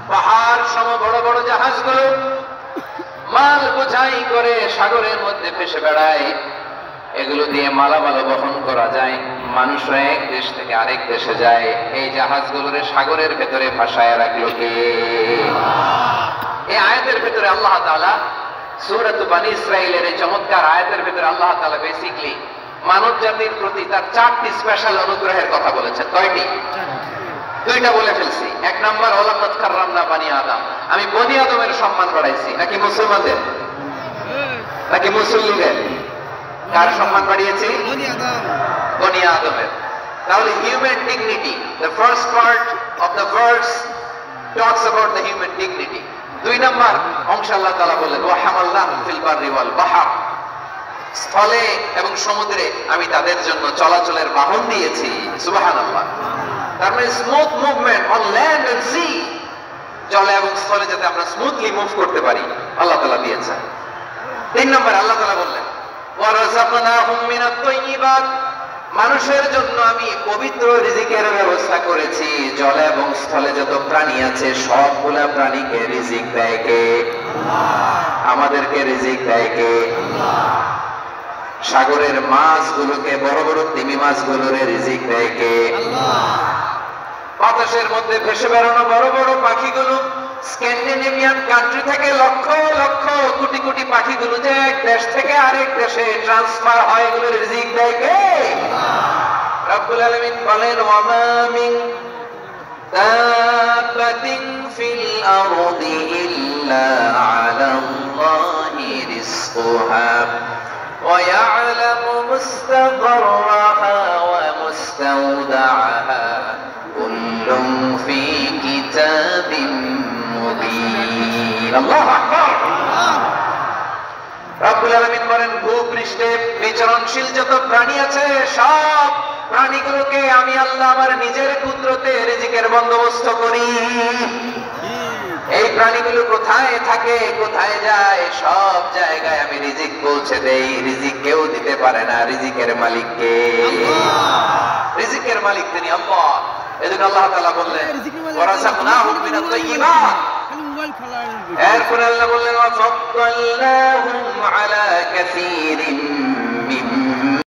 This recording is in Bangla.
পাহাড় সম বড় বড় জাহাজগুলো মাল বোঝাই করে সাগরের মধ্যে ভেসে বেড়ায়। এগুলো দিয়ে মালামাল বহন করা যায়, মানুষ এক দেশ থেকে আরেক দেশে যায়। এই জাহাজগুলোরে সাগরের ভেতরে ভাসায় রাখলো কে? এই আয়াতের ভেতরে আল্লাহ তাআলা সূরাত বনী ইসরাঈলের এই চমৎকার আয়াতের ভেতরে আল্লাহ তাআলা বেসিক্যালি মানব জাতির প্রতি তার 4টি স্পেশাল অনুগ্রহের কথা বলেছেন। কয়টি? দুইটা বলে ফেলছি। এক নাম্বার, ওয়ালাকাদ কাররামনা বনী আদম, আমি বনী আদমের সম্মান বাড়াইছি। নাকি মুসলমানদের? নাকি মুসলিমদের? কার সম্মান বাড়িয়েছি? বনী আদমের। তাহলে human dignity, the first part of the verse talks about the human dignity. দুই নাম্বার অংশ আল্লাহ তাআলা বলেন ওয়া হামালনাহুম ফিল বাররি ওয়াল বাহর, স্থলে এবং সমুদ্রে আমি তাদের জন্য চলাচলের বাহন দিয়েছি। সুবহানাল্লাহ। তার মানে smooth movement on land and sea, জলে এবং স্থলে যাতে আমরা স্মুথলি মুভ করতে পারি আল্লাহ তাআলা দিয়েছেন। তিন নম্বর আল্লাহ তাআলা বললেন ওয়া রাযাকনাহুম মিনাত তাইয়্যিবাত, মানুষের জন্য আমি পবিত্র রিজিকের ব্যবস্থা করেছি। জলে এবং স্থলে যত প্রাণী আছে সবগুলা প্রাণীকে রিজিক দেয় কে? আল্লাহ। আমাদেরকে রিজিক দেয় কে? আল্লাহ। সাগরের মাছগুলোকে, বড় বড় তিমি মাছগুলোরে রিজিক দেয় কে? আল্লাহ। বাতাসের মধ্যে ভেসে বেড়ানো বড় বড় পাখিগুলো, স্ক্যান্ডিনেভিয়ান কান্ট্রি থেকে লক্ষ লক্ষ কোটি কোটি পাখিগুলো যে এক দেশ থেকে আরেক দেশে ট্রান্সফার হয়, এগুলো রিজিক দেয় কে? আল্লাহ। রব্বুল আলামিন বলেন ওয়া মা মিন দাব্বাতিন ফিল আরদি ইল্লা আলাল্লাহি রিজকুহা ওয়া ইয়ালামু মুস্তাকররাহা ওয়া মুস্তাওদাআহা কুল্লুম ফি কিতাবিন মুবিন। আল্লাহু আকবার। রব্বুল আলামিন বলেন ভূপৃষ্ঠে বিচরণশীল যত প্রাণী আছে সব প্রাণীগুলোকে আমি আল্লাহ আমার নিজের কুদরতে রিজিকের বন্দোবস্ত করি। এই প্রাণীগুলো কোথায় থাকে, কোথায় যায়, সব জায়গায় আমি রিজিক পৌঁছে দেই। রিজিক কেউ দিতে পারে না, রিজিকের মালিক কে? আল্লাহ। রিজিকের মালিক তিনি আল্লাহ। এজন্য আল্লাহ তাআলা বললেন ওয়া রাযাকনাহুম মিনাত তাইয়্যিবাত। এরপরে আল্লাহ বললেন ওয়া ফাদ্দালনাহুম আলা কাসীরিন মিম্মান